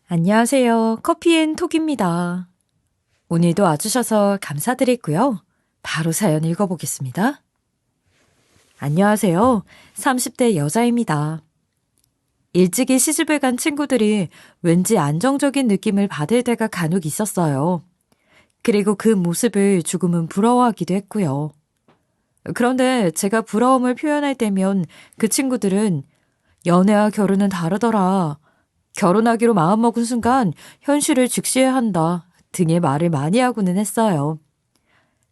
안녕하세요. 커피앤톡입니다. 오늘도 와주셔서 감사드리고요. 바로 사연 읽어보겠습니다. 안녕하세요. 30대 여자입니다. 일찍이 시집을 간 친구들이 왠지 안정적인 느낌을 받을 때가 간혹 있었어요. 그리고 그 모습을 조금은 부러워하기도 했고요. 그런데 제가 부러움을 표현할 때면 그 친구들은 연애와 결혼은 다르더라. 결혼하기로 마음먹은 순간 현실을 직시해야 한다 등의 말을 많이 하고는 했어요.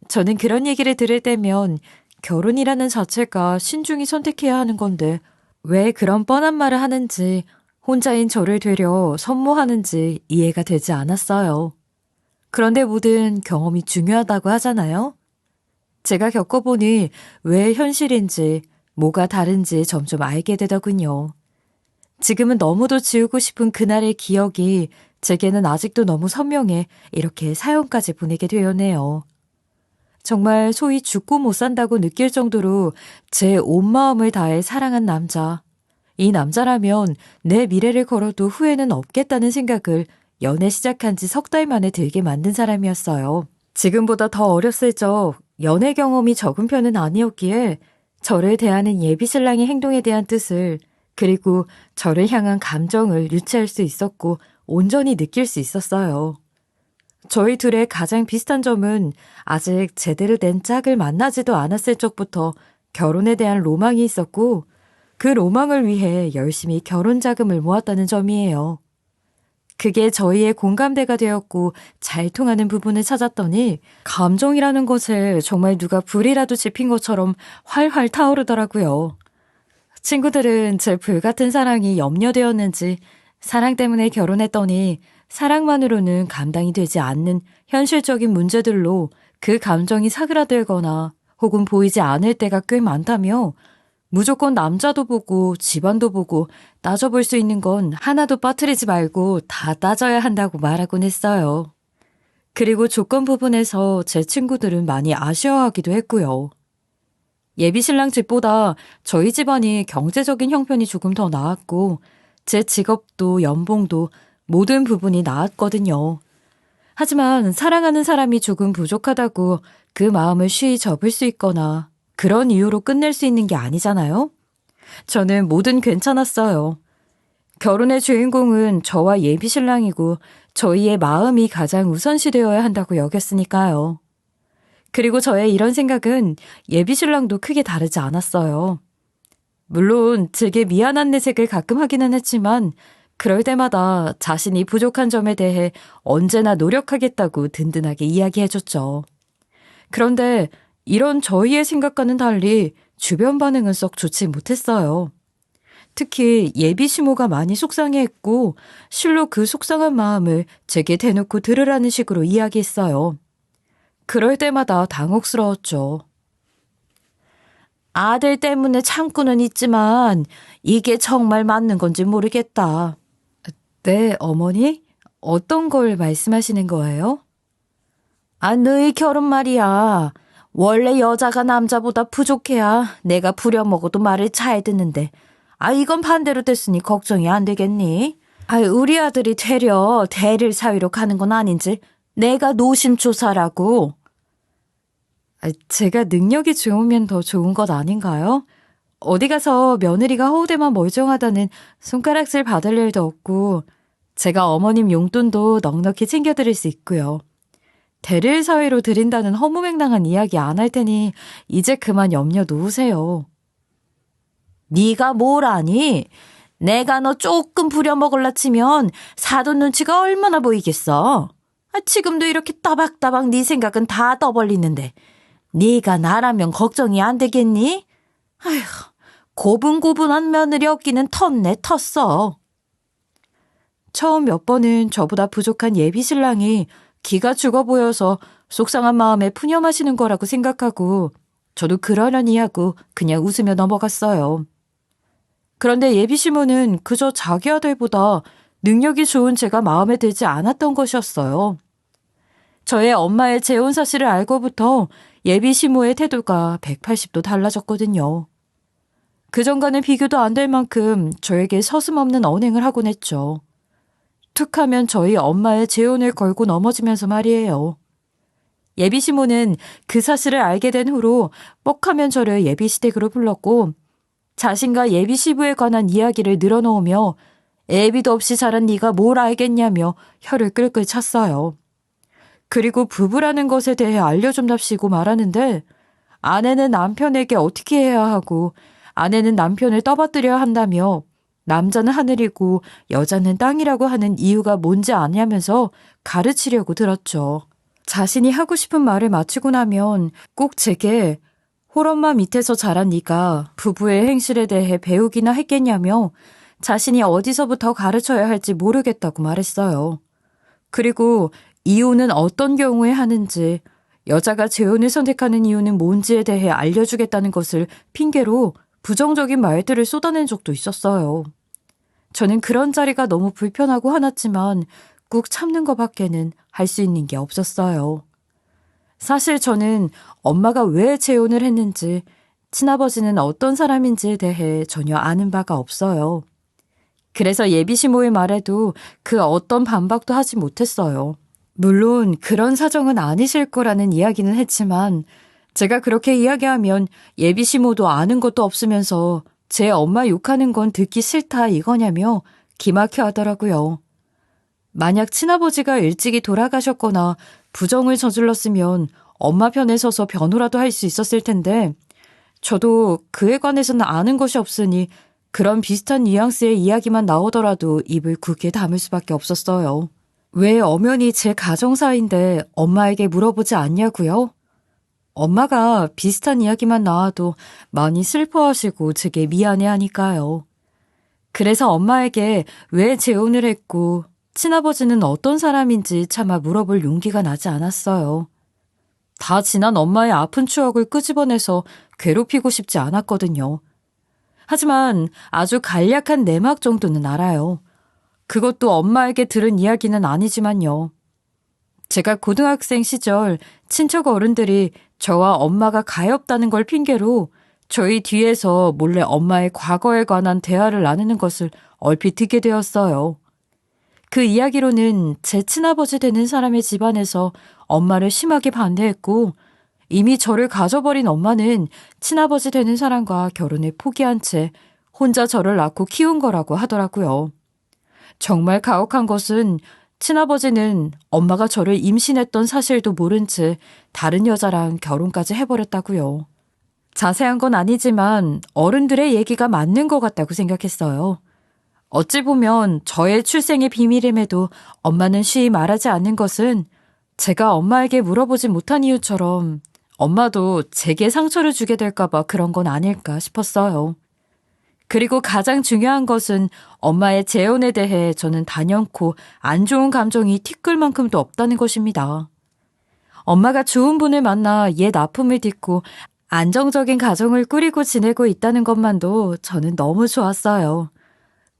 저는 그런 얘기를 들을 때면 결혼이라는 자체가 신중히 선택해야 하는 건데 왜 그런 뻔한 말을 하는지 혼자인 저를 되려 선모하는지 이해가 되지 않았어요. 그런데 모든 경험이 중요하다고 하잖아요. 제가 겪어보니 왜 현실인지 뭐가 다른지 점점 알게 되더군요. 지금은 너무도 지우고 싶은 그날의 기억이 제게는 아직도 너무 선명해 이렇게 사연까지 보내게 되었네요. 정말 소위 죽고 못 산다고 느낄 정도로 제 온 마음을 다해 사랑한 남자. 이 남자라면 내 미래를 걸어도 후회는 없겠다는 생각을 연애 시작한 지 석 달 만에 들게 만든 사람이었어요. 지금보다 더 어렸을 적 연애 경험이 적은 편은 아니었기에 저를 대하는 예비신랑의 행동에 대한 뜻을 그리고 저를 향한 감정을 유추할 수 있었고 온전히 느낄 수 있었어요. 저희 둘의 가장 비슷한 점은 아직 제대로 된 짝을 만나지도 않았을 적부터 결혼에 대한 로망이 있었고 그 로망을 위해 열심히 결혼 자금을 모았다는 점이에요. 그게 저희의 공감대가 되었고 잘 통하는 부분을 찾았더니 감정이라는 것에 정말 누가 불이라도 지핀 것처럼 활활 타오르더라고요. 친구들은 제 불같은 사랑이 염려되었는지 사랑 때문에 결혼했더니 사랑만으로는 감당이 되지 않는 현실적인 문제들로 그 감정이 사그라들거나 혹은 보이지 않을 때가 꽤 많다며 무조건 남자도 보고 집안도 보고 따져볼 수 있는 건 하나도 빠뜨리지 말고 다 따져야 한다고 말하곤 했어요. 그리고 조건 부분에서 제 친구들은 많이 아쉬워하기도 했고요. 예비신랑 집보다 저희 집안이 경제적인 형편이 조금 더 나았고 제 직업도 연봉도 모든 부분이 나았거든요. 하지만 사랑하는 사람이 조금 부족하다고 그 마음을 쉬이 접을 수 있거나 그런 이유로 끝낼 수 있는 게 아니잖아요. 저는 뭐든 괜찮았어요. 결혼의 주인공은 저와 예비신랑이고 저희의 마음이 가장 우선시되어야 한다고 여겼으니까요. 그리고 저의 이런 생각은 예비신랑도 크게 다르지 않았어요. 물론 제게 미안한 내색을 가끔 하기는 했지만 그럴 때마다 자신이 부족한 점에 대해 언제나 노력하겠다고 든든하게 이야기해줬죠. 그런데 이런 저희의 생각과는 달리 주변 반응은 썩 좋지 못했어요. 특히 예비 시모가 많이 속상해했고 실로 그 속상한 마음을 제게 대놓고 들으라는 식으로 이야기했어요. 그럴 때마다 당혹스러웠죠. 아들 때문에 참고는 있지만 이게 정말 맞는 건지 모르겠다. 네, 어머니? 어떤 걸 말씀하시는 거예요? 너희 결혼 말이야. 원래 여자가 남자보다 부족해야 내가 부려먹어도 말을 잘 듣는데 이건 반대로 됐으니 걱정이 안 되겠니? 우리 아들이 되려 대릴 사위로 가는 건 아닌지 내가 노심초사라고. 제가 능력이 좋으면 더 좋은 것 아닌가요? 어디 가서 며느리가 허우대만 멀쩡하다는 손가락질 받을 일도 없고 제가 어머님 용돈도 넉넉히 챙겨드릴 수 있고요. 대릴 사위로 드린다는 허무맹랑한 이야기 안 할 테니 이제 그만 염려 놓으세요. 네가 뭘 아니? 내가 너 조금 부려먹을라 치면 사돈 눈치가 얼마나 보이겠어? 지금도 이렇게 따박따박 네 생각은 다 떠벌리는데 네가 나라면 걱정이 안 되겠니? 아휴, 고분고분한 며느리 얻기는 텄네 텄어. 처음 몇 번은 저보다 부족한 예비신랑이 기가 죽어 보여서 속상한 마음에 푸념하시는 거라고 생각하고 저도 그러려니 하고 그냥 웃으며 넘어갔어요. 그런데 예비시모는 그저 자기 아들보다 능력이 좋은 제가 마음에 들지 않았던 것이었어요. 저의 엄마의 재혼 사실을 알고부터 예비시모의 태도가 180도 달라졌거든요. 그전과는 비교도 안 될 만큼 저에게 서슴없는 언행을 하곤 했죠. 툭 하면 저희 엄마의 재혼을 걸고 넘어지면서 말이에요. 예비시모는 그 사실을 알게 된 후로 뻑하면 저를 예비시댁으로 불렀고 자신과 예비시부에 관한 이야기를 늘어놓으며 애비도 없이 자란 네가 뭘 알겠냐며 혀를 끌끌 찼어요. 그리고 부부라는 것에 대해 알려준답시고 말하는데 아내는 남편에게 어떻게 해야 하고 아내는 남편을 떠받들여야 한다며 남자는 하늘이고 여자는 땅이라고 하는 이유가 뭔지 아냐면서 가르치려고 들었죠. 자신이 하고 싶은 말을 마치고 나면 꼭 제게 홀엄마 밑에서 자란 네가 부부의 행실에 대해 배우기나 했겠냐며 자신이 어디서부터 가르쳐야 할지 모르겠다고 말했어요. 그리고 이혼은 어떤 경우에 하는지, 여자가 재혼을 선택하는 이유는 뭔지에 대해 알려주겠다는 것을 핑계로 부정적인 말들을 쏟아낸 적도 있었어요. 저는 그런 자리가 너무 불편하고 화났지만 꾹 참는 것밖에는 할 수 있는 게 없었어요. 사실 저는 엄마가 왜 재혼을 했는지, 친아버지는 어떤 사람인지에 대해 전혀 아는 바가 없어요. 그래서 예비시모의 말에도 그 어떤 반박도 하지 못했어요. 물론 그런 사정은 아니실 거라는 이야기는 했지만 제가 그렇게 이야기하면 예비시모도 아는 것도 없으면서 제 엄마 욕하는 건 듣기 싫다 이거냐며 기막혀 하더라고요. 만약 친아버지가 일찍이 돌아가셨거나 부정을 저질렀으면 엄마 편에 서서 변호라도 할 수 있었을 텐데 저도 그에 관해서는 아는 것이 없으니 그런 비슷한 뉘앙스의 이야기만 나오더라도 입을 굳게 다물 수밖에 없었어요. 왜 엄연히 제 가정사인데 엄마에게 물어보지 않냐고요? 엄마가 비슷한 이야기만 나와도 많이 슬퍼하시고 제게 미안해하니까요. 그래서 엄마에게 왜 재혼을 했고 친아버지는 어떤 사람인지 차마 물어볼 용기가 나지 않았어요. 다 지난 엄마의 아픈 추억을 끄집어내서 괴롭히고 싶지 않았거든요. 하지만 아주 간략한 내막 정도는 알아요. 그것도 엄마에게 들은 이야기는 아니지만요. 제가 고등학생 시절 친척 어른들이 저와 엄마가 가엾다는 걸 핑계로 저희 뒤에서 몰래 엄마의 과거에 관한 대화를 나누는 것을 얼핏 듣게 되었어요. 그 이야기로는 제 친아버지 되는 사람의 집안에서 엄마를 심하게 반대했고 이미 저를 가져버린 엄마는 친아버지 되는 사람과 결혼을 포기한 채 혼자 저를 낳고 키운 거라고 하더라고요. 정말 가혹한 것은 친아버지는 엄마가 저를 임신했던 사실도 모른 채 다른 여자랑 결혼까지 해버렸다고요. 자세한 건 아니지만 어른들의 얘기가 맞는 것 같다고 생각했어요. 어찌 보면 저의 출생의 비밀임에도 엄마는 쉬이 말하지 않는 것은 제가 엄마에게 물어보지 못한 이유처럼 엄마도 제게 상처를 주게 될까봐 그런 건 아닐까 싶었어요. 그리고 가장 중요한 것은 엄마의 재혼에 대해 저는 단연코 안 좋은 감정이 티끌만큼도 없다는 것입니다. 엄마가 좋은 분을 만나 옛 아픔을 딛고 안정적인 가정을 꾸리고 지내고 있다는 것만도 저는 너무 좋았어요.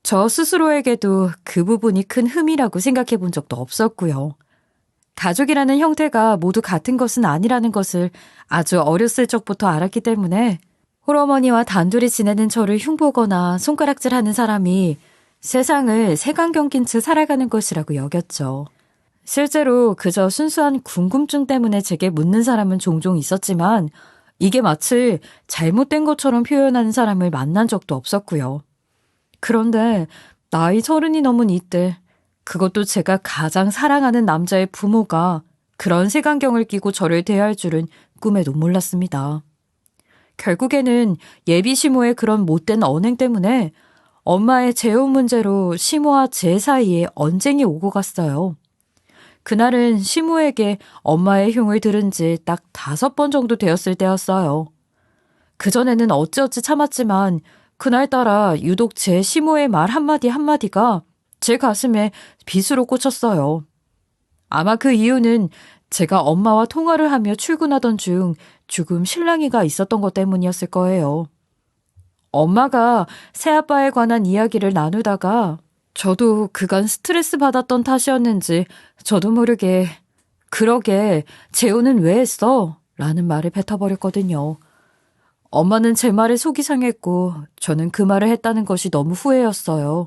저 스스로에게도 그 부분이 큰 흠이라고 생각해 본 적도 없었고요. 가족이라는 형태가 모두 같은 것은 아니라는 것을 아주 어렸을 적부터 알았기 때문에 홀어머니와 단둘이 지내는 저를 흉보거나 손가락질하는 사람이 세상을 색안경 낀 채 살아가는 것이라고 여겼죠. 실제로 그저 순수한 궁금증 때문에 제게 묻는 사람은 종종 있었지만 이게 마치 잘못된 것처럼 표현하는 사람을 만난 적도 없었고요. 그런데 나이 30이 넘은 이때 그것도 제가 가장 사랑하는 남자의 부모가 그런 색안경을 끼고 저를 대할 줄은 꿈에도 몰랐습니다. 결국에는 예비 시모의 그런 못된 언행 때문에 엄마의 재혼 문제로 시모와 제 사이에 언쟁이 오고 갔어요. 그날은 시모에게 엄마의 흉을 들은 지 딱 5번 정도 되었을 때였어요. 그전에는 어찌어찌 참았지만 그날따라 유독 제 시모의 말 한마디 한마디가 제 가슴에 빗으로 꽂혔어요. 아마 그 이유는 제가 엄마와 통화를 하며 출근하던 중 죽음 실랑이가 있었던 것 때문이었을 거예요. 엄마가 새아빠에 관한 이야기를 나누다가 저도 그간 스트레스 받았던 탓이었는지 저도 모르게 그러게 재혼은 왜 했어? 라는 말을 뱉어버렸거든요. 엄마는 제 말에 속이 상했고 저는 그 말을 했다는 것이 너무 후회였어요.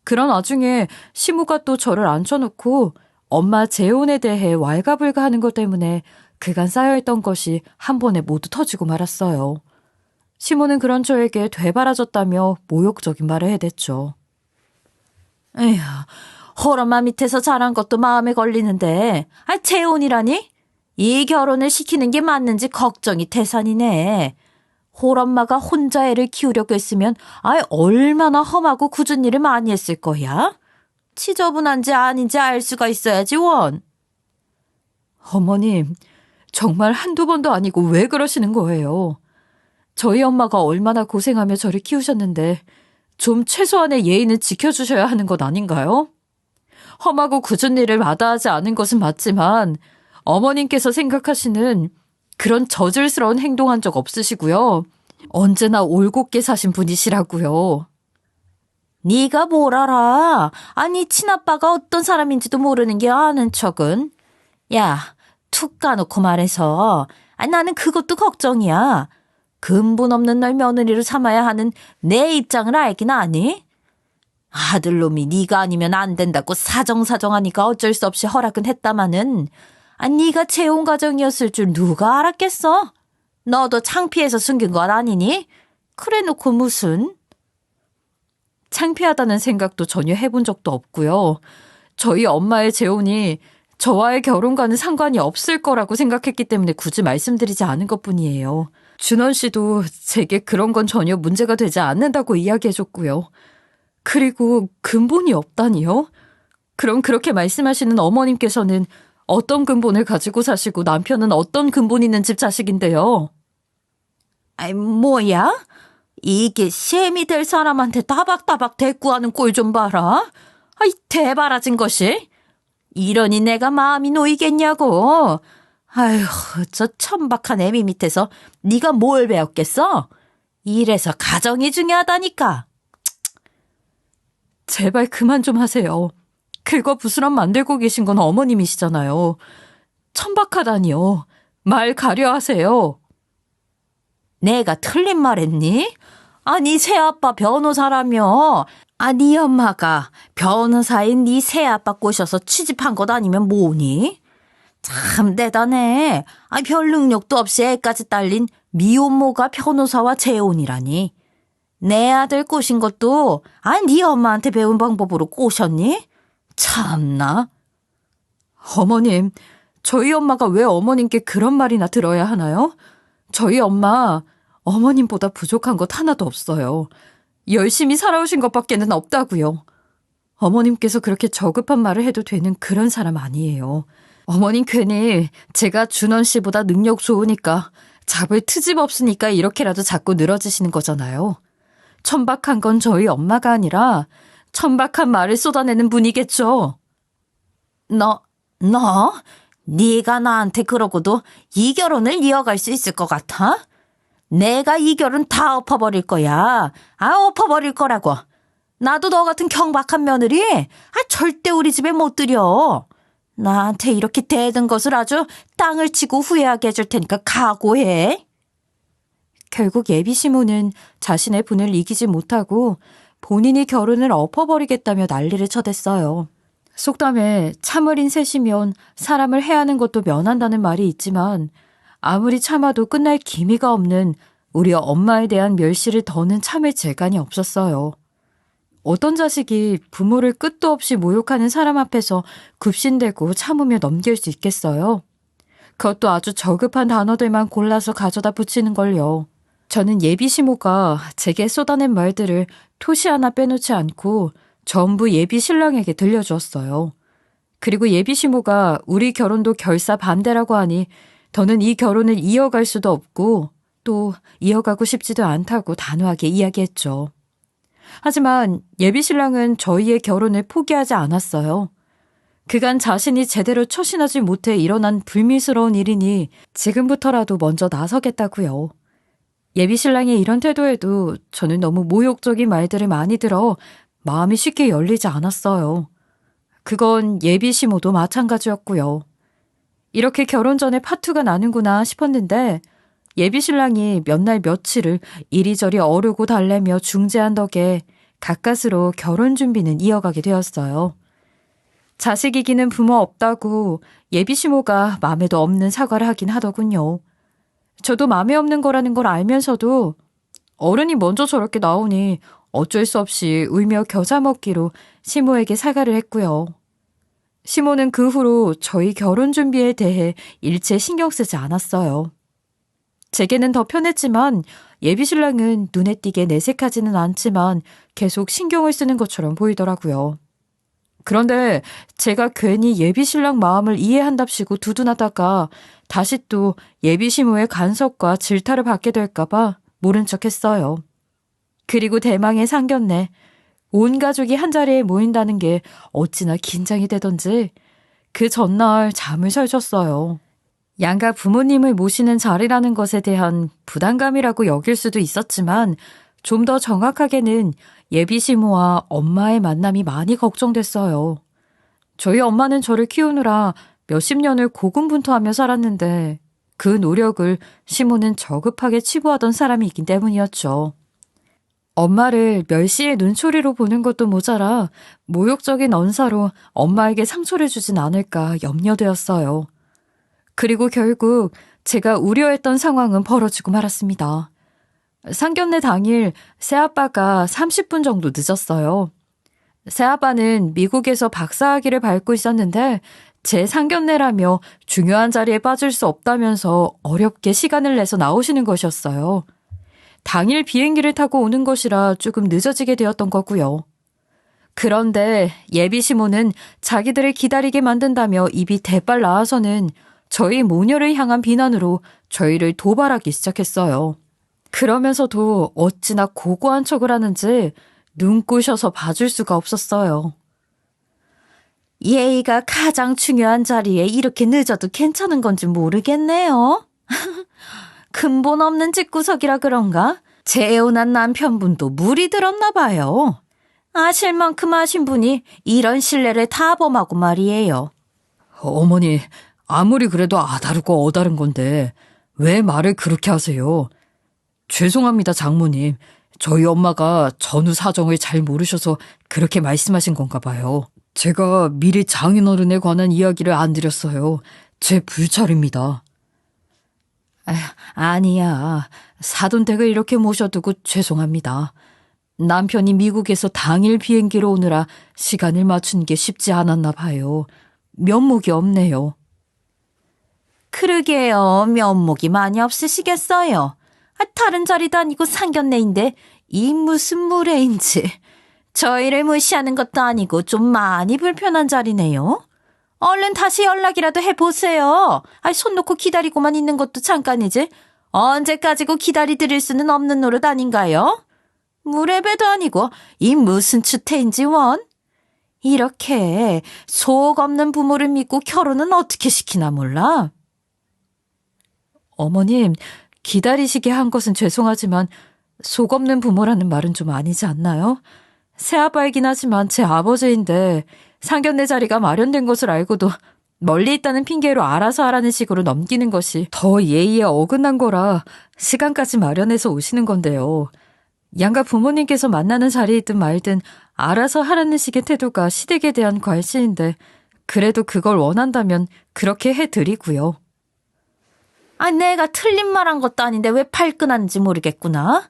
그런 와중에 시모가 또 저를 앉혀놓고 엄마 재혼에 대해 왈가불가하는 것 때문에 그간 쌓여있던 것이 한 번에 모두 터지고 말았어요. 시모는 그런 저에게 되바라졌다며 모욕적인 말을 해댔죠. 에휴, 홀엄마 밑에서 자란 것도 마음에 걸리는데 재혼이라니? 이 결혼을 시키는 게 맞는지 걱정이 태산이네. 홀엄마가 혼자 애를 키우려고 했으면 얼마나 험하고 굳은 일을 많이 했을 거야? 지저분한지 아닌지 알 수가 있어야지 원. 어머님, 정말 한두 번도 아니고 왜 그러시는 거예요? 저희 엄마가 얼마나 고생하며 저를 키우셨는데 좀 최소한의 예의는 지켜주셔야 하는 것 아닌가요? 험하고 굳은 일을 마다하지 않은 것은 맞지만 어머님께서 생각하시는 그런 저질스러운 행동한 적 없으시고요. 언제나 올곧게 사신 분이시라고요. 네가 뭘 알아? 아니 친아빠가 어떤 사람인지도 모르는 게 아는 척은. 야, 툭 까놓고 말해서 나는 그것도 걱정이야. 근본 없는 날 며느리로 삼아야 하는 내 입장을 알긴 아니? 아들놈이 네가 아니면 안 된다고 사정사정하니까 어쩔 수 없이 허락은 했다마는 네가 재혼 가정이었을 줄 누가 알았겠어? 너도 창피해서 숨긴 건 아니니? 그래놓고 무슨? 창피하다는 생각도 전혀 해본 적도 없고요. 저희 엄마의 재혼이 저와의 결혼과는 상관이 없을 거라고 생각했기 때문에 굳이 말씀드리지 않은 것뿐이에요. 준원 씨도 제게 그런 건 전혀 문제가 되지 않는다고 이야기해줬고요. 그리고 근본이 없다니요? 그럼 그렇게 말씀하시는 어머님께서는 어떤 근본을 가지고 사시고 남편은 어떤 근본 있는 집 자식인데요? 뭐야? 이게 셈이 될 사람한테 따박따박 대꾸하는 꼴 좀 봐라. 대바라진 것이. 이러니 내가 마음이 놓이겠냐고. 아휴, 저 천박한 애미 밑에서 네가 뭘 배웠겠어? 이래서 가정이 중요하다니까. 제발 그만 좀 하세요. 긁어 부스럼 만들고 계신 건 어머님이시잖아요. 천박하다니요. 말 가려 하세요. 내가 틀린 말 했니? 네 새아빠 변호사라며. 네 엄마가 변호사인 네 새아빠 꼬셔서 취집한 것 아니면 뭐니? 참 대단해. 별 능력도 없이 애까지 딸린 미혼모가 변호사와 재혼이라니. 내 아들 꼬신 것도 네 엄마한테 배운 방법으로 꼬셨니? 참나. 어머님, 저희 엄마가 왜 어머님께 그런 말이나 들어야 하나요? 저희 엄마, 어머님보다 부족한 것 하나도 없어요. 열심히 살아오신 것밖에는 없다고요. 어머님께서 그렇게 저급한 말을 해도 되는 그런 사람 아니에요. 어머님 괜히 제가 준원 씨보다 능력 좋으니까 잡을 트집 없으니까 이렇게라도 자꾸 늘어지시는 거잖아요. 천박한 건 저희 엄마가 아니라 천박한 말을 쏟아내는 분이겠죠. 네가 나한테 그러고도 이 결혼을 이어갈 수 있을 것 같아? 내가 이 결혼 다 엎어버릴 거야. 엎어버릴 거라고. 나도 너 같은 경박한 며느리 절대 우리 집에 못 들여. 나한테 이렇게 대든 것을 아주 땅을 치고 후회하게 해줄 테니까 각오해. 결국 예비 시모는 자신의 분을 이기지 못하고 본인이 결혼을 엎어버리겠다며 난리를 쳐댔어요. 속담에 참을인 셋이면 사람을 해하는 것도 면한다는 말이 있지만 아무리 참아도 끝날 기미가 없는 우리 엄마에 대한 멸시를 더는 참을 재간이 없었어요. 어떤 자식이 부모를 끝도 없이 모욕하는 사람 앞에서 굽신대고 참으며 넘길 수 있겠어요? 그것도 아주 저급한 단어들만 골라서 가져다 붙이는 걸요. 저는 예비 시모가 제게 쏟아낸 말들을 토시 하나 빼놓지 않고 전부 예비 신랑에게 들려주었어요. 그리고 예비 시모가 우리 결혼도 결사 반대라고 하니 더는 이 결혼을 이어갈 수도 없고 또 이어가고 싶지도 않다고 단호하게 이야기했죠. 하지만 예비 신랑은 저희의 결혼을 포기하지 않았어요. 그간 자신이 제대로 처신하지 못해 일어난 불미스러운 일이니 지금부터라도 먼저 나서겠다고요. 예비 신랑의 이런 태도에도 저는 너무 모욕적인 말들을 많이 들어 마음이 쉽게 열리지 않았어요. 그건 예비 시모도 마찬가지였고요. 이렇게 결혼 전에 파투가 나는구나 싶었는데 예비 신랑이 몇 날 며칠을 이리저리 어르고 달래며 중재한 덕에 가까스로 결혼 준비는 이어가게 되었어요. 자식 이기는 부모 없다고 예비 시모가 마음에도 없는 사과를 하긴 하더군요. 저도 마음에 없는 거라는 걸 알면서도 어른이 먼저 저렇게 나오니 어쩔 수 없이 울며 겨자 먹기로 시모에게 사과를 했고요. 시모는 그 후로 저희 결혼 준비에 대해 일체 신경 쓰지 않았어요. 제게는 더 편했지만 예비 신랑은 눈에 띄게 내색하지는 않지만 계속 신경을 쓰는 것처럼 보이더라고요. 그런데 제가 괜히 예비 신랑 마음을 이해한답시고 두둔하다가 다시 또 예비 시모의 간섭과 질타를 받게 될까봐 모른 척 했어요. 그리고 대망의 상견례. 온 가족이 한자리에 모인다는 게 어찌나 긴장이 되던지 그 전날 잠을 설쳤어요. 양가 부모님을 모시는 자리라는 것에 대한 부담감이라고 여길 수도 있었지만 좀 더 정확하게는 예비 시모와 엄마의 만남이 많이 걱정됐어요. 저희 엄마는 저를 키우느라 몇십 년을 고군분투하며 살았는데 그 노력을 시모는 저급하게 치부하던 사람이기 때문이었죠. 엄마를 멸시의 눈초리로 보는 것도 모자라 모욕적인 언사로 엄마에게 상처를 주진 않을까 염려되었어요. 그리고 결국 제가 우려했던 상황은 벌어지고 말았습니다. 상견례 당일 새아빠가 30분 정도 늦었어요. 새아빠는 미국에서 박사학위를 밟고 있었는데 제 상견례라며 중요한 자리에 빠질 수 없다면서 어렵게 시간을 내서 나오시는 것이었어요. 당일 비행기를 타고 오는 것이라 조금 늦어지게 되었던 거고요. 그런데 예비 시모는 자기들을 기다리게 만든다며 입이 대빨 나와서는 저희 모녀를 향한 비난으로 저희를 도발하기 시작했어요. 그러면서도 어찌나 고고한 척을 하는지 눈부셔서 봐줄 수가 없었어요. 예의가 가장 중요한 자리에 이렇게 늦어도 괜찮은 건지 모르겠네요. 근본 없는 집구석이라 그런가? 재혼한 남편분도 물이 들었나 봐요. 아실 만큼 아신 분이 이런 신뢰를 다 범하고 말이에요. 어머니, 아무리 그래도 아다르고 어다른 건데 왜 말을 그렇게 하세요? 죄송합니다, 장모님. 저희 엄마가 전후 사정을 잘 모르셔서 그렇게 말씀하신 건가 봐요. 제가 미리 장인어른에 관한 이야기를 안 드렸어요. 제 불찰입니다. 아니야. 사돈댁을 이렇게 모셔두고 죄송합니다. 남편이 미국에서 당일 비행기로 오느라 시간을 맞추는 게 쉽지 않았나 봐요. 면목이 없네요. 그러게요. 면목이 많이 없으시겠어요. 다른 자리도 아니고 상견례인데 이 무슨 무례인지. 저희를 무시하는 것도 아니고 좀 많이 불편한 자리네요. 얼른 다시 연락이라도 해보세요. 손 놓고 기다리고만 있는 것도 잠깐이지. 언제까지고 기다리드릴 수는 없는 노릇 아닌가요? 무례배도 아니고 이 무슨 추태인지 원. 이렇게 속 없는 부모를 믿고 결혼은 어떻게 시키나 몰라. 어머님, 기다리시게 한 것은 죄송하지만 속 없는 부모라는 말은 좀 아니지 않나요? 새아빠이긴 하지만 제 아버지인데 상견례 자리가 마련된 것을 알고도 멀리 있다는 핑계로 알아서 하라는 식으로 넘기는 것이 더 예의에 어긋난 거라 시간까지 마련해서 오시는 건데요. 양가 부모님께서 만나는 자리이든 말든 알아서 하라는 식의 태도가 시댁에 대한 괄시인데 그래도 그걸 원한다면 그렇게 해드리고요. 내가 틀린 말한 것도 아닌데 왜 발끈하는지 모르겠구나.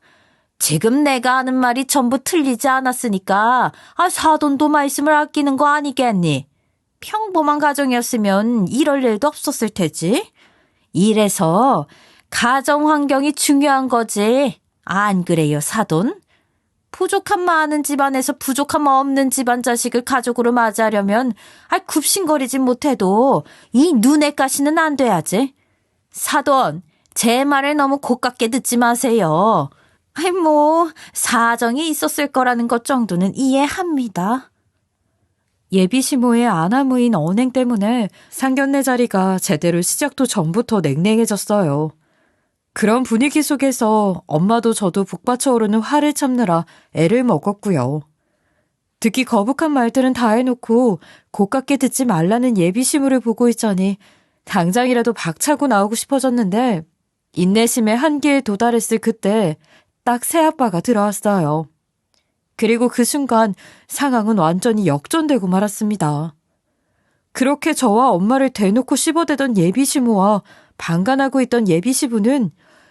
지금 내가 하는 말이 전부 틀리지 않았으니까 사돈도 말씀을 아끼는 거 아니겠니? 평범한 가정이었으면 이럴 일도 없었을 테지. 이래서 가정 환경이 중요한 거지. 안 그래요, 사돈? 부족함 많은 집안에서 부족함 없는 집안 자식을 가족으로 맞이하려면 굽신거리진 못해도 이 눈에 가시는 안 돼야지. 사돈, 제 말을 너무 고깝게 듣지 마세요. 사정이 있었을 거라는 것 정도는 이해합니다. 예비 시모의 아나무인 언행 때문에 상견례 자리가 제대로 시작도 전부터 냉랭해졌어요. 그런 분위기 속에서 엄마도 저도 북받쳐 오르는 화를 참느라 애를 먹었고요. 듣기 거북한 말들은 다 해놓고 고깝게 듣지 말라는 예비 시모를 보고 있자니 당장이라도 박차고 나오고 싶어졌는데 인내심의 한계에 도달했을 그때 딱 새아빠가 들어왔어요. 그리고 그 순간 상황은 완전히 역전되고 말았습니다. 그렇게 저와 엄마를 대놓고 씹어대던 예비시모와 방관하고 있던 예비시부는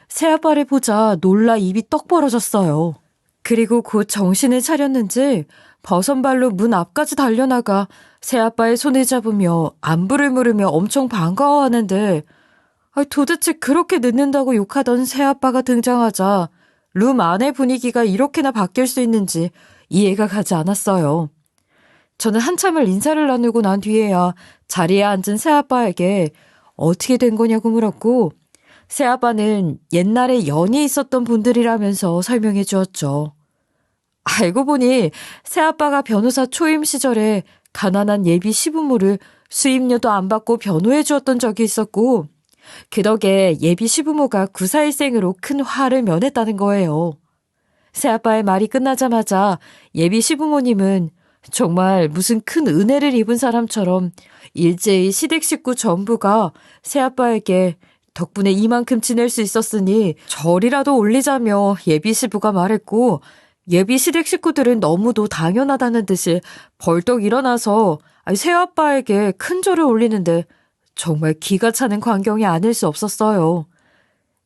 새아빠를 보자 놀라 입이 떡 벌어졌어요. 그리고 곧 정신을 차렸는지 버선발로 문 앞까지 달려나가 새아빠의 손을 잡으며 안부를 물으며 엄청 반가워하는데 도대체 그렇게 늦는다고 욕하던 새아빠가 등장하자 룸 안의 분위기가 이렇게나 바뀔 수 있는지 이해가 가지 않았어요. 저는 한참을 인사를 나누고 난 뒤에야 자리에 앉은 새아빠에게 어떻게 된 거냐고 물었고 새아빠는 옛날에 연이 있었던 분들이라면서 설명해 주었죠. 알고 보니 새아빠가 변호사 초임 시절에 가난한 예비 시부모를 수임료도 안 받고 변호해 주었던 적이 있었고 그 덕에 예비 시부모가 구사일생으로 큰 화를 면했다는 거예요. 새아빠의 말이 끝나자마자 예비 시부모님은 정말 무슨 큰 은혜를 입은 사람처럼 일제히 시댁 식구 전부가 새아빠에게 덕분에 이만큼 지낼 수 있었으니 절이라도 올리자며 예비 시부가 말했고 예비 시댁 식구들은 너무도 당연하다는 듯이 벌떡 일어나서 새아빠에게 큰 절을 올리는데 정말 기가 차는 광경이 아닐 수 없었어요.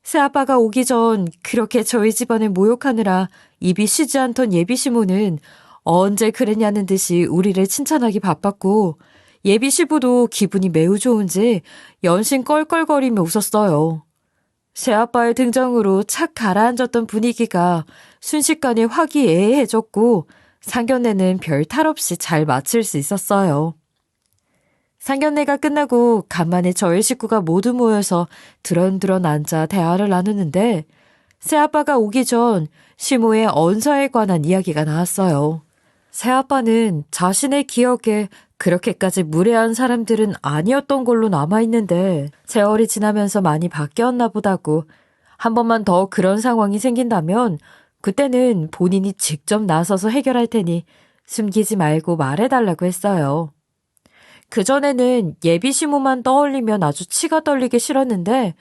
새아빠가 오기 전 그렇게 저희 집안을 모욕하느라 입이 쉬지 않던 예비 시모는 언제 그랬냐는 듯이 우리를 칭찬하기 바빴고 예비 시부도 기분이 매우 좋은지 연신 껄껄거리며 웃었어요. 새아빠의 등장으로 착 가라앉았던 분위기가 순식간에 화기애애해졌고 상견례는 별 탈 없이 잘 마칠 수 있었어요. 상견례가 끝나고 간만에 저희 식구가 모두 모여서 드런드런 앉아 대화를 나누는데 새아빠가 오기 전 시모의 언사에 관한 이야기가 나왔어요. 새아빠는 자신의 기억에 그렇게까지 무례한 사람들은 아니었던 걸로 남아있는데 세월이 지나면서 많이 바뀌었나 보다고 한 번만 더 그런 상황이 생긴다면 그때는 본인이 직접 나서서 해결할 테니 숨기지 말고 말해달라고 했어요. 그전에는 예비 시모만 떠올리면 아주 치가 떨리기 싫었는데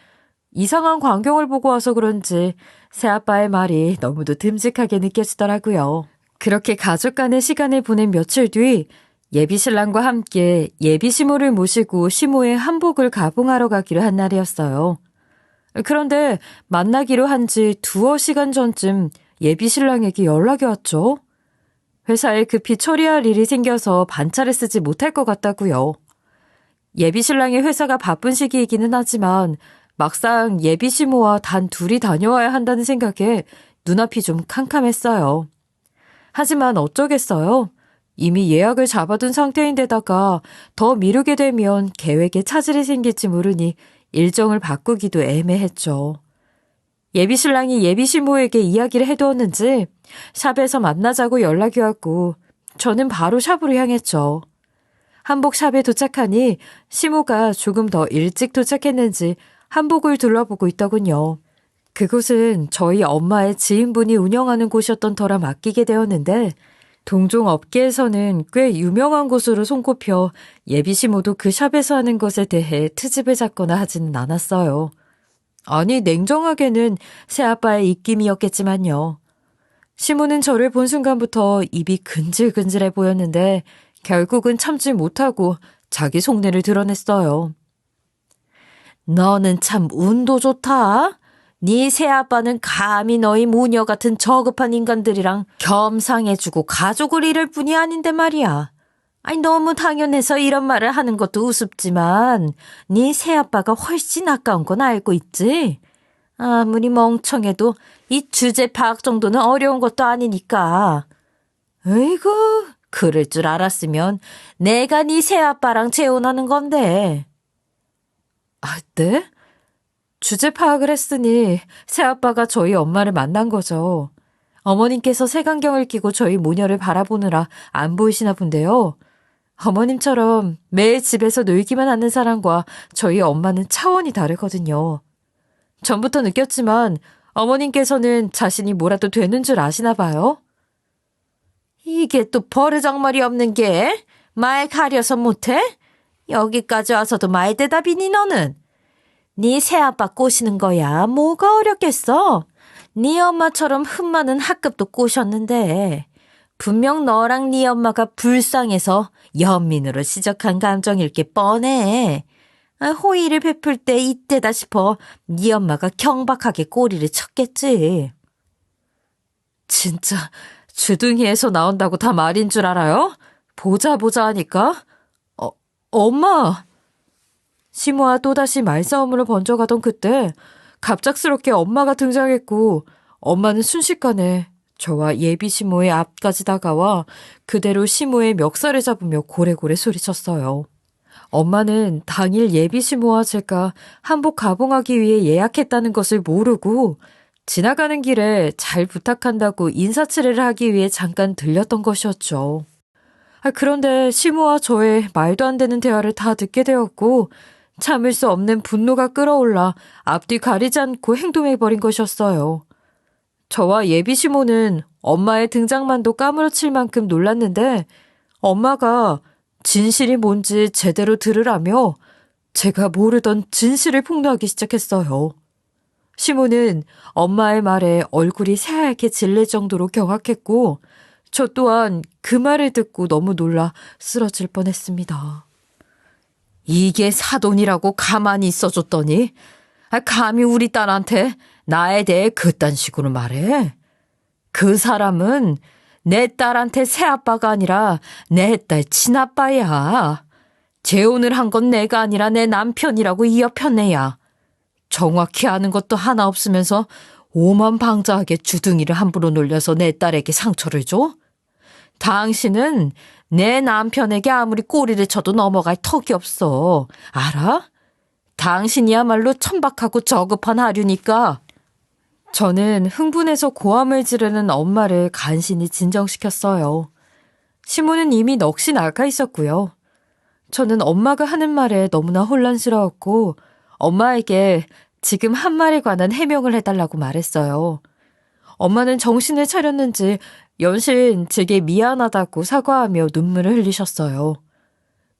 이상한 광경을 보고 와서 그런지 새아빠의 말이 너무도 듬직하게 느껴지더라고요. 그렇게 가족 간의 시간을 보낸 며칠 뒤 예비 신랑과 함께 예비 시모를 모시고 시모의 한복을 가봉하러 가기로 한 날이었어요. 그런데 만나기로 한 지 두어 시간 전쯤 예비 신랑에게 연락이 왔죠. 회사에 급히 처리할 일이 생겨서 반차를 쓰지 못할 것 같다고요. 예비 신랑의 회사가 바쁜 시기이기는 하지만 막상 예비 시모와 단 둘이 다녀와야 한다는 생각에 눈앞이 좀 캄캄했어요. 하지만 어쩌겠어요. 이미 예약을 잡아둔 상태인데다가 더 미루게 되면 계획에 차질이 생길지 모르니 일정을 바꾸기도 애매했죠. 예비 신랑이 예비 시모에게 이야기를 해두었는지 샵에서 만나자고 연락이 왔고 저는 바로 샵으로 향했죠. 한복 샵에 도착하니 시모가 조금 더 일찍 도착했는지 한복을 둘러보고 있더군요. 그곳은 저희 엄마의 지인분이 운영하는 곳이었던 터라 맡기게 되었는데 동종 업계에서는 꽤 유명한 곳으로 손꼽혀 예비시모도 그 샵에서 하는 것에 대해 트집을 잡거나 하지는 않았어요. 아니 냉정하게는 새아빠의 입김이었겠지만요. 시모는 저를 본 순간부터 입이 근질근질해 보였는데 결국은 참지 못하고 자기 속내를 드러냈어요. 너는 참 운도 좋다. 네 새아빠는 감히 너희 모녀 같은 저급한 인간들이랑 겸상해주고 가족을 이룰 뿐이 아닌데 말이야. 아니 너무 당연해서 이런 말을 하는 것도 우습지만 네 새아빠가 훨씬 아까운 건 알고 있지? 아무리 멍청해도 이 주제 파악 정도는 어려운 것도 아니니까. 에이구, 그럴 줄 알았으면 내가 네 새아빠랑 재혼하는 건데. 아, 네? 주제 파악을 했으니 새아빠가 저희 엄마를 만난 거죠. 어머님께서 색안경을 끼고 저희 모녀를 바라보느라 안 보이시나 본데요. 어머님처럼 매일 집에서 놀기만 하는 사람과 저희 엄마는 차원이 다르거든요. 전부터 느꼈지만 어머님께서는 자신이 뭐라도 되는 줄 아시나 봐요. 이게 또 버르장머리 없는 게 말 가려서 못해? 여기까지 와서도 말 대답이니 너는? 네 새아빠 꼬시는 거야. 뭐가 어렵겠어? 네 엄마처럼 흠 많은 학급도 꼬셨는데 분명 너랑 네 엄마가 불쌍해서 연민으로 시작한 감정일 게 뻔해. 호의를 베풀 때 이때다 싶어 네 엄마가 경박하게 꼬리를 쳤겠지. 진짜 주둥이에서 나온다고 다 말인 줄 알아요? 보자 하니까. 엄마! 시모와 또다시 말싸움으로 번져가던 그때 갑작스럽게 엄마가 등장했고 엄마는 순식간에 저와 예비 시모의 앞까지 다가와 그대로 시모의 멱살을 잡으며 고래고래 소리쳤어요. 엄마는 당일 예비 시모와 제가 한복 가봉하기 위해 예약했다는 것을 모르고 지나가는 길에 잘 부탁한다고 인사치레를 하기 위해 잠깐 들렸던 것이었죠. 그런데 시모와 저의 말도 안 되는 대화를 다 듣게 되었고 참을 수 없는 분노가 끌어올라 앞뒤 가리지 않고 행동해버린 것이었어요. 저와 예비 시모는 엄마의 등장만도 까무러칠 만큼 놀랐는데 엄마가 진실이 뭔지 제대로 들으라며 제가 모르던 진실을 폭로하기 시작했어요. 시모는 엄마의 말에 얼굴이 새하얗게 질릴 정도로 경악했고 저 또한 그 말을 듣고 너무 놀라 쓰러질 뻔했습니다. 이게 사돈이라고 가만히 있어줬더니 감히 우리 딸한테 나에 대해 그딴 식으로 말해? 그 사람은 내 딸한테 새아빠가 아니라 내 딸 친아빠야. 재혼을 한 건 내가 아니라 내 남편이라고 이어편네야. 정확히 아는 것도 하나 없으면서 오만방자하게 주둥이를 함부로 놀려서 내 딸에게 상처를 줘? 당신은 내 남편에게 아무리 꼬리를 쳐도 넘어갈 턱이 없어. 알아? 당신이야말로 천박하고 저급한 하류니까. 저는 흥분해서 고함을 지르는 엄마를 간신히 진정시켰어요. 시모는 이미 넋이 나가 있었고요. 저는 엄마가 하는 말에 너무나 혼란스러웠고 엄마에게 지금 한 말에 관한 해명을 해달라고 말했어요. 엄마는 정신을 차렸는지 연신 제게 미안하다고 사과하며 눈물을 흘리셨어요.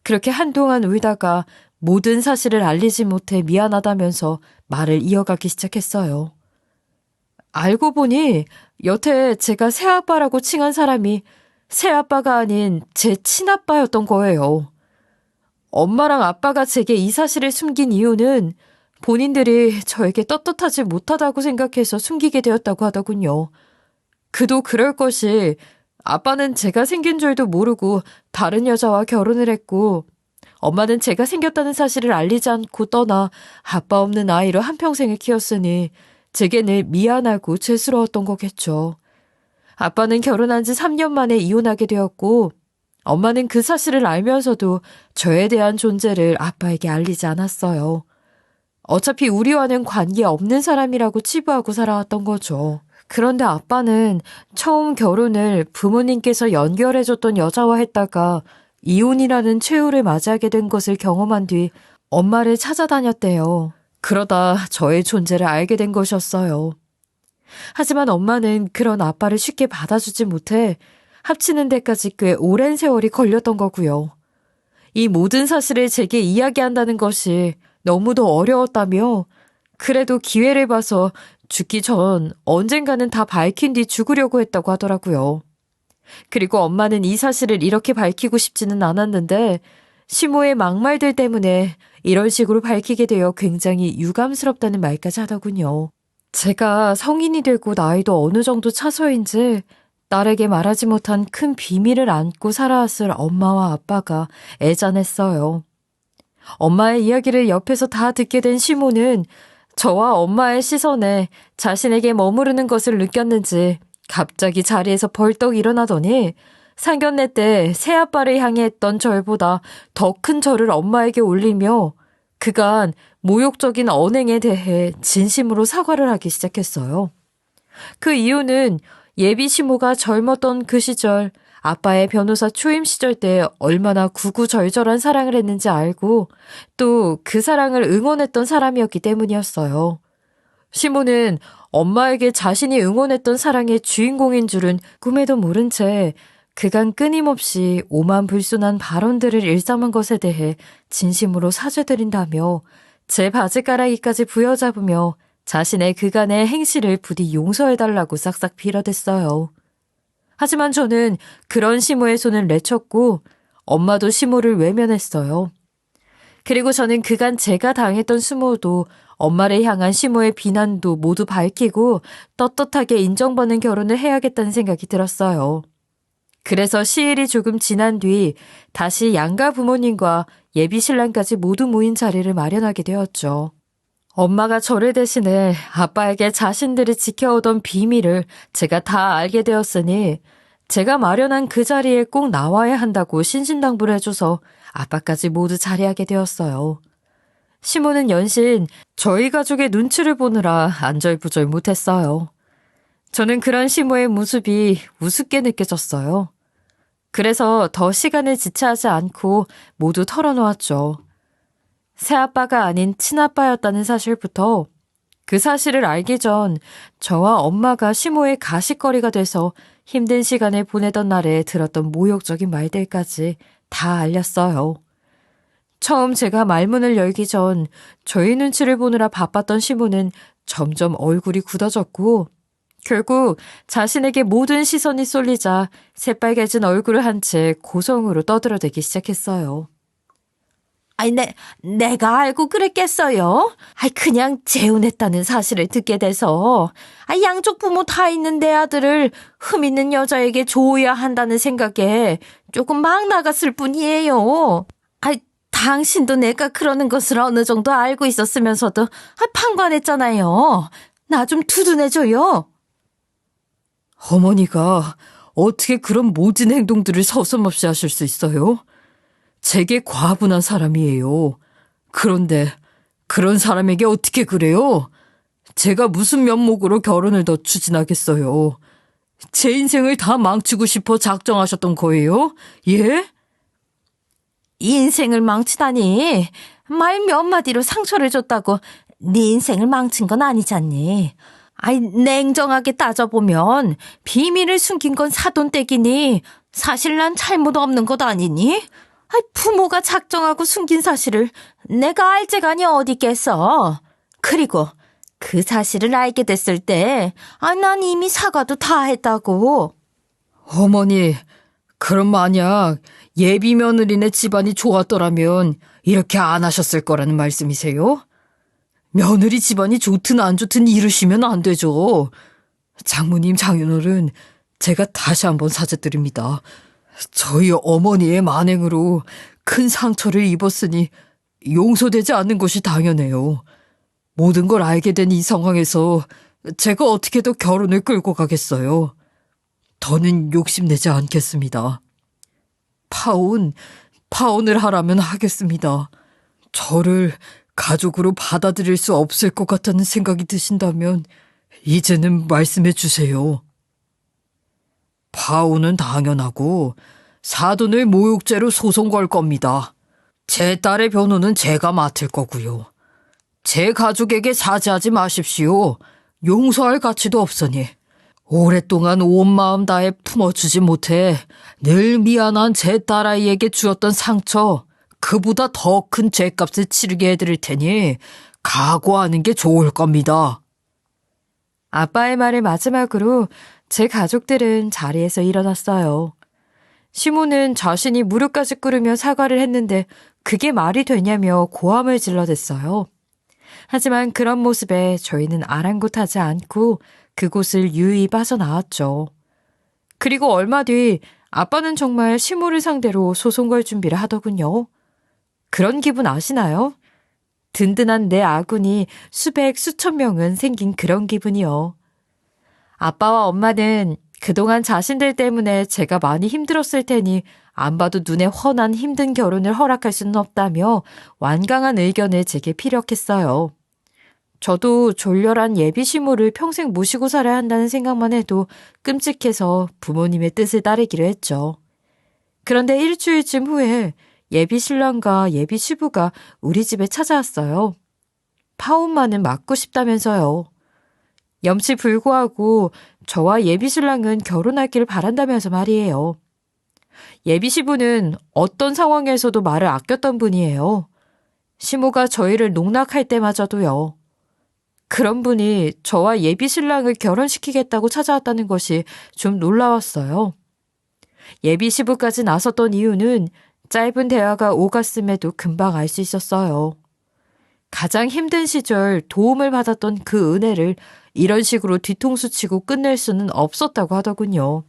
그렇게 한동안 울다가 모든 사실을 알리지 못해 미안하다면서 말을 이어가기 시작했어요. 알고 보니 여태 제가 새아빠라고 칭한 사람이 새아빠가 아닌 제 친아빠였던 거예요. 엄마랑 아빠가 제게 이 사실을 숨긴 이유는 본인들이 저에게 떳떳하지 못하다고 생각해서 숨기게 되었다고 하더군요. 그도 그럴 것이 아빠는 제가 생긴 줄도 모르고 다른 여자와 결혼을 했고 엄마는 제가 생겼다는 사실을 알리지 않고 떠나 아빠 없는 아이로 한평생을 키웠으니 제게 늘 미안하고 죄스러웠던 거겠죠. 아빠는 결혼한 지 3년 만에 이혼하게 되었고 엄마는 그 사실을 알면서도 저에 대한 존재를 아빠에게 알리지 않았어요. 어차피 우리와는 관계 없는 사람이라고 치부하고 살아왔던 거죠. 그런데 아빠는 처음 결혼을 부모님께서 연결해줬던 여자와 했다가 이혼이라는 최후를 맞이하게 된 것을 경험한 뒤 엄마를 찾아다녔대요. 그러다 저의 존재를 알게 된 것이었어요. 하지만 엄마는 그런 아빠를 쉽게 받아주지 못해 합치는 데까지 꽤 오랜 세월이 걸렸던 거고요. 이 모든 사실을 제게 이야기한다는 것이 너무도 어려웠다며 그래도 기회를 봐서 죽기 전 언젠가는 다 밝힌 뒤 죽으려고 했다고 하더라고요. 그리고 엄마는 이 사실을 이렇게 밝히고 싶지는 않았는데 시모의 막말들 때문에 이런 식으로 밝히게 되어 굉장히 유감스럽다는 말까지 하더군요. 제가 성인이 되고 나이도 어느 정도 차서인지 딸에게 말하지 못한 큰 비밀을 안고 살아왔을 엄마와 아빠가 애잔했어요. 엄마의 이야기를 옆에서 다 듣게 된 시모는 저와 엄마의 시선에 자신에게 머무르는 것을 느꼈는지 갑자기 자리에서 벌떡 일어나더니 상견례 때 새아빠를 향해 했던 절보다 더 큰 절을 엄마에게 올리며 그간 모욕적인 언행에 대해 진심으로 사과를 하기 시작했어요. 그 이유는 예비 시모가 젊었던 그 시절 아빠의 변호사 초임 시절 때 얼마나 구구절절한 사랑을 했는지 알고 또 그 사랑을 응원했던 사람이었기 때문이었어요. 시모는 엄마에게 자신이 응원했던 사랑의 주인공인 줄은 꿈에도 모른 채 그간 끊임없이 오만불순한 발언들을 일삼은 것에 대해 진심으로 사죄드린다며 제 바지가라기까지 부여잡으며 자신의 그간의 행실을 부디 용서해달라고 싹싹 빌어댔어요. 하지만 저는 그런 시모의 손을 내쳤고 엄마도 시모를 외면했어요. 그리고 저는 그간 제가 당했던 수모도 엄마를 향한 시모의 비난도 모두 밝히고 떳떳하게 인정받는 결혼을 해야겠다는 생각이 들었어요. 그래서 시일이 조금 지난 뒤 다시 양가 부모님과 예비 신랑까지 모두 모인 자리를 마련하게 되었죠. 엄마가 저를 대신해 아빠에게 자신들이 지켜오던 비밀을 제가 다 알게 되었으니 제가 마련한 그 자리에 꼭 나와야 한다고 신신당부를 해줘서 아빠까지 모두 자리하게 되었어요. 시모는 연신 저희 가족의 눈치를 보느라 안절부절 못했어요. 저는 그런 시모의 모습이 우습게 느껴졌어요. 그래서 더 시간을 지체하지 않고 모두 털어놓았죠. 새아빠가 아닌 친아빠였다는 사실부터 그 사실을 알기 전 저와 엄마가 시모의 가십거리가 돼서 힘든 시간을 보내던 날에 들었던 모욕적인 말들까지 다 알렸어요. 처음 제가 말문을 열기 전 저희 눈치를 보느라 바빴던 시모는 점점 얼굴이 굳어졌고 결국 자신에게 모든 시선이 쏠리자 새빨개진 얼굴을 한 채 고성으로 떠들어대기 시작했어요. 아니, 내가 알고 그랬겠어요? 그냥 재혼했다는 사실을 듣게 돼서, 양쪽 부모 다 있는 내 아들을 흠 있는 여자에게 줘야 한다는 생각에 조금 막 나갔을 뿐이에요. 당신도 내가 그러는 것을 어느 정도 알고 있었으면서도, 판관했잖아요. 나 좀 두둔해줘요. 어머니가 어떻게 그런 모진 행동들을 서슴없이 하실 수 있어요? 제게 과분한 사람이에요. 그런데 그런 사람에게 어떻게 그래요? 제가 무슨 면목으로 결혼을 더 추진하겠어요? 제 인생을 다 망치고 싶어 작정하셨던 거예요? 예? 인생을 망치다니. 말 몇 마디로 상처를 줬다고 네 인생을 망친 건 아니잖니. 냉정하게 따져보면 비밀을 숨긴 건 사돈댁이니 사실 난 잘못 없는 것 아니니? 부모가 작정하고 숨긴 사실을 내가 알 재간이 어디 있겠어. 그리고 그 사실을 알게 됐을 때 난 이미 사과도 다 했다고. 어머니, 그럼 만약 예비 며느리네 집안이 좋았더라면 이렇게 안 하셨을 거라는 말씀이세요? 며느리 집안이 좋든 안 좋든 이러시면 안 되죠. 장모님, 장인어른, 제가 다시 한번 사죄드립니다. 저희 어머니의 만행으로 큰 상처를 입었으니 용서되지 않는 것이 당연해요. 모든 걸 알게 된 이 상황에서 제가 어떻게 더 결혼을 끌고 가겠어요. 더는 욕심내지 않겠습니다. 파혼을 하라면 하겠습니다. 저를 가족으로 받아들일 수 없을 것 같다는 생각이 드신다면 이제는 말씀해 주세요. 파혼은 당연하고 사돈을 모욕죄로 소송 걸 겁니다. 제 딸의 변호는 제가 맡을 거고요. 제 가족에게 사죄하지 마십시오. 용서할 가치도 없으니. 오랫동안 온 마음 다해 품어주지 못해 늘 미안한 제 딸아이에게 주었던 상처, 그보다 더 큰 죄값을 치르게 해드릴 테니 각오하는 게 좋을 겁니다. 아빠의 말을 마지막으로 제 가족들은 자리에서 일어났어요. 시모는 자신이 무릎까지 꿇으며 사과를 했는데 그게 말이 되냐며 고함을 질러댔어요. 하지만 그런 모습에 저희는 아랑곳하지 않고 그곳을 유유히 빠져나왔죠. 그리고 얼마 뒤 아빠는 정말 시모를 상대로 소송 걸 준비를 하더군요. 그런 기분 아시나요? 든든한 내 아군이 수백 수천 명은 생긴 그런 기분이요. 아빠와 엄마는 그동안 자신들 때문에 제가 많이 힘들었을 테니 안 봐도 눈에 훤한 힘든 결혼을 허락할 수는 없다며 완강한 의견을 제게 피력했어요. 저도 졸렬한 예비 시모를 평생 모시고 살아야 한다는 생각만 해도 끔찍해서 부모님의 뜻을 따르기로 했죠. 그런데 일주일쯤 후에 예비 신랑과 예비 시부가 우리 집에 찾아왔어요. 파혼만은 막고 싶다면서요. 염치 불구하고 저와 예비 신랑은 결혼하기를 바란다면서 말이에요. 예비 시부는 어떤 상황에서도 말을 아꼈던 분이에요. 시모가 저희를 농락할 때마저도요. 그런 분이 저와 예비 신랑을 결혼시키겠다고 찾아왔다는 것이 좀 놀라웠어요. 예비 시부까지 나섰던 이유는 짧은 대화가 오갔음에도 금방 알 수 있었어요. 가장 힘든 시절 도움을 받았던 그 은혜를 이런 식으로 뒤통수 치고 끝낼 수는 없었다고 하더군요.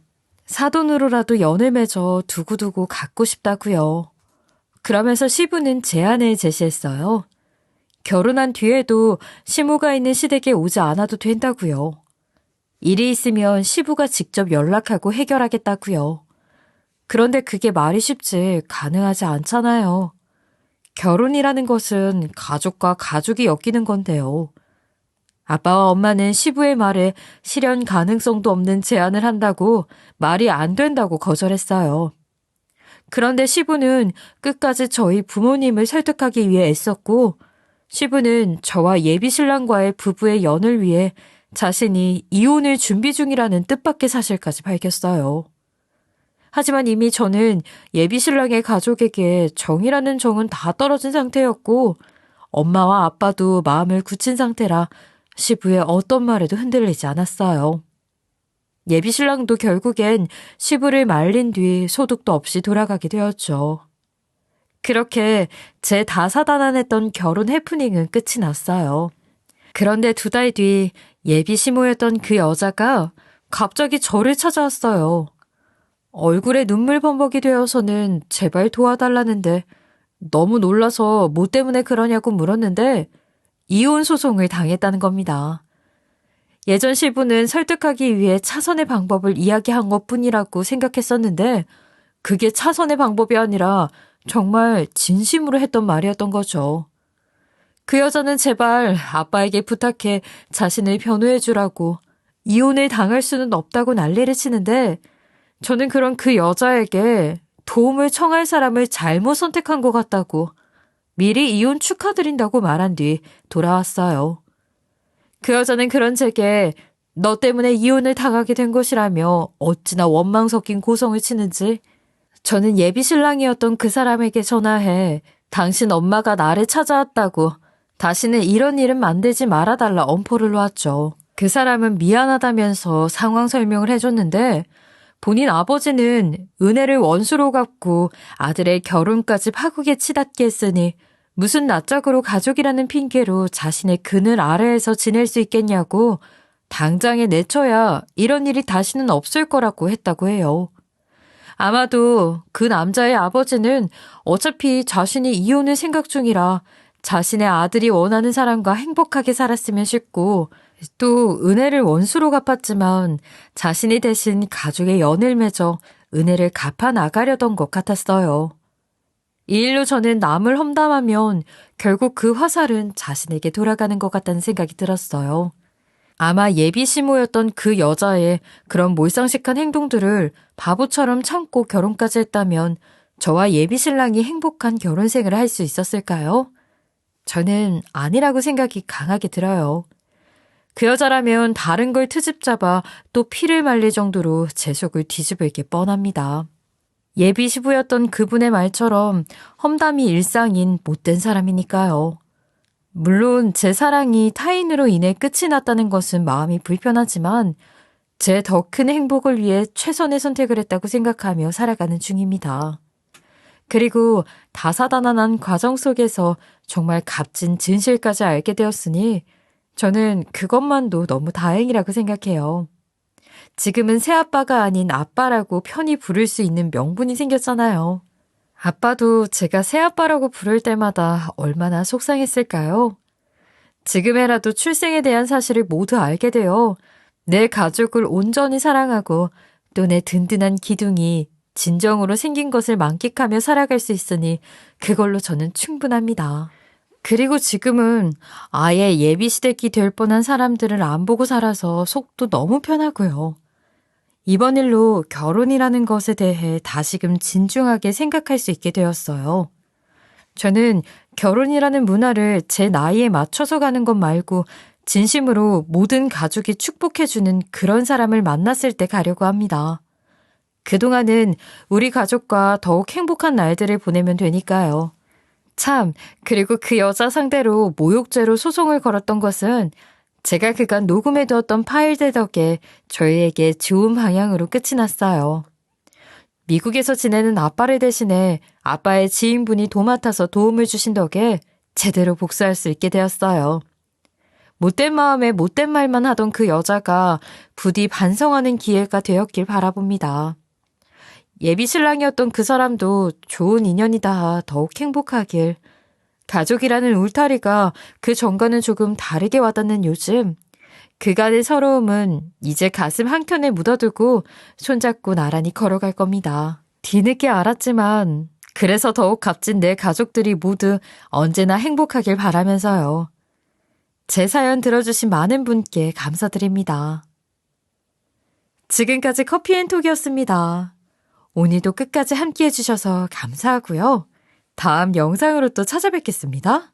사돈으로라도 연을 맺어 두고두고 갖고 싶다고요. 그러면서 시부는 제안을 제시했어요. 결혼한 뒤에도 시모가 있는 시댁에 오지 않아도 된다고요. 일이 있으면 시부가 직접 연락하고 해결하겠다고요. 그런데 그게 말이 쉽지 가능하지 않잖아요. 결혼이라는 것은 가족과 가족이 엮이는 건데요. 아빠와 엄마는 시부의 말에 실현 가능성도 없는 제안을 한다고 말이 안 된다고 거절했어요. 그런데 시부는 끝까지 저희 부모님을 설득하기 위해 애썼고, 시부는 저와 예비 신랑과의 부부의 연을 위해 자신이 이혼을 준비 중이라는 뜻밖의 사실까지 밝혔어요. 하지만 이미 저는 예비 신랑의 가족에게 정이라는 정은 다 떨어진 상태였고, 엄마와 아빠도 마음을 굳힌 상태라 시부의 어떤 말에도 흔들리지 않았어요. 예비 신랑도 결국엔 시부를 말린 뒤 소득도 없이 돌아가게 되었죠. 그렇게 제 다사다난했던 결혼 해프닝은 끝이 났어요. 그런데 2달 뒤 예비 시모였던 그 여자가 갑자기 저를 찾아왔어요. 얼굴에 눈물 범벅이 되어서는 제발 도와달라는데 너무 놀라서 뭐 때문에 그러냐고 물었는데 이혼 소송을 당했다는 겁니다. 예전 시부는 설득하기 위해 차선의 방법을 이야기한 것뿐이라고 생각했었는데 그게 차선의 방법이 아니라 정말 진심으로 했던 말이었던 거죠. 그 여자는 제발 아빠에게 부탁해 자신을 변호해 주라고 이혼을 당할 수는 없다고 난리를 치는데 저는 그런 그 여자에게 도움을 청할 사람을 잘못 선택한 것 같다고 미리 이혼 축하드린다고 말한 뒤 돌아왔어요. 그 여자는 그런 제게 너 때문에 이혼을 당하게 된 것이라며 어찌나 원망 섞인 고성을 치는지 저는 예비 신랑이었던 그 사람에게 전화해 당신 엄마가 나를 찾아왔다고 다시는 이런 일은 만들지 말아달라 엄포를 놓았죠. 그 사람은 미안하다면서 상황 설명을 해줬는데 본인 아버지는 은혜를 원수로 갚고 아들의 결혼까지 파국에 치닫게 했으니 무슨 낯짝으로 가족이라는 핑계로 자신의 그늘 아래에서 지낼 수 있겠냐고 당장에 내쳐야 이런 일이 다시는 없을 거라고 했다고 해요. 아마도 그 남자의 아버지는 어차피 자신이 이혼을 생각 중이라 자신의 아들이 원하는 사람과 행복하게 살았으면 싶고 또 은혜를 원수로 갚았지만 자신이 대신 가족의 연을 맺어 은혜를 갚아 나가려던 것 같았어요. 이 일로 저는 남을 험담하면 결국 그 화살은 자신에게 돌아가는 것 같다는 생각이 들었어요. 아마 예비 시모였던 그 여자의 그런 몰상식한 행동들을 바보처럼 참고 결혼까지 했다면 저와 예비 신랑이 행복한 결혼 생활을 할 수 있었을까요? 저는 아니라고 생각이 강하게 들어요. 그 여자라면 다른 걸 트집 잡아 또 피를 말릴 정도로 제 속을 뒤집을 게 뻔합니다. 예비 시부였던 그분의 말처럼 험담이 일상인 못된 사람이니까요. 물론 제 사랑이 타인으로 인해 끝이 났다는 것은 마음이 불편하지만 제 더 큰 행복을 위해 최선의 선택을 했다고 생각하며 살아가는 중입니다. 그리고 다사다난한 과정 속에서 정말 값진 진실까지 알게 되었으니 저는 그것만도 너무 다행이라고 생각해요. 지금은 새아빠가 아닌 아빠라고 편히 부를 수 있는 명분이 생겼잖아요. 아빠도 제가 새아빠라고 부를 때마다 얼마나 속상했을까요? 지금에라도 출생에 대한 사실을 모두 알게 되어 내 가족을 온전히 사랑하고 또 내 든든한 기둥이 진정으로 생긴 것을 만끽하며 살아갈 수 있으니 그걸로 저는 충분합니다. 그리고 지금은 아예 예비시댁이 될 뻔한 사람들을 안 보고 살아서 속도 너무 편하고요. 이번 일로 결혼이라는 것에 대해 다시금 진중하게 생각할 수 있게 되었어요. 저는 결혼이라는 문화를 제 나이에 맞춰서 가는 것 말고 진심으로 모든 가족이 축복해주는 그런 사람을 만났을 때 가려고 합니다. 그동안은 우리 가족과 더욱 행복한 날들을 보내면 되니까요. 참, 그리고 그 여자 상대로 모욕죄로 소송을 걸었던 것은 제가 그간 녹음해두었던 파일들 덕에 저희에게 좋은 방향으로 끝이 났어요. 미국에서 지내는 아빠를 대신해 아빠의 지인분이 도맡아서 도움을 주신 덕에 제대로 복수할 수 있게 되었어요. 못된 마음에 못된 말만 하던 그 여자가 부디 반성하는 기회가 되었길 바라봅니다. 예비 신랑이었던 그 사람도 좋은 인연이다 더욱 행복하길. 가족이라는 울타리가 그 전과는 조금 다르게 와닿는 요즘 그간의 서러움은 이제 가슴 한켠에 묻어두고 손잡고 나란히 걸어갈 겁니다. 뒤늦게 알았지만 그래서 더욱 값진 내 가족들이 모두 언제나 행복하길 바라면서요. 제 사연 들어주신 많은 분께 감사드립니다. 지금까지 커피앤톡이었습니다. 오늘도 끝까지 함께 해주셔서 감사하고요. 다음 영상으로 또 찾아뵙겠습니다.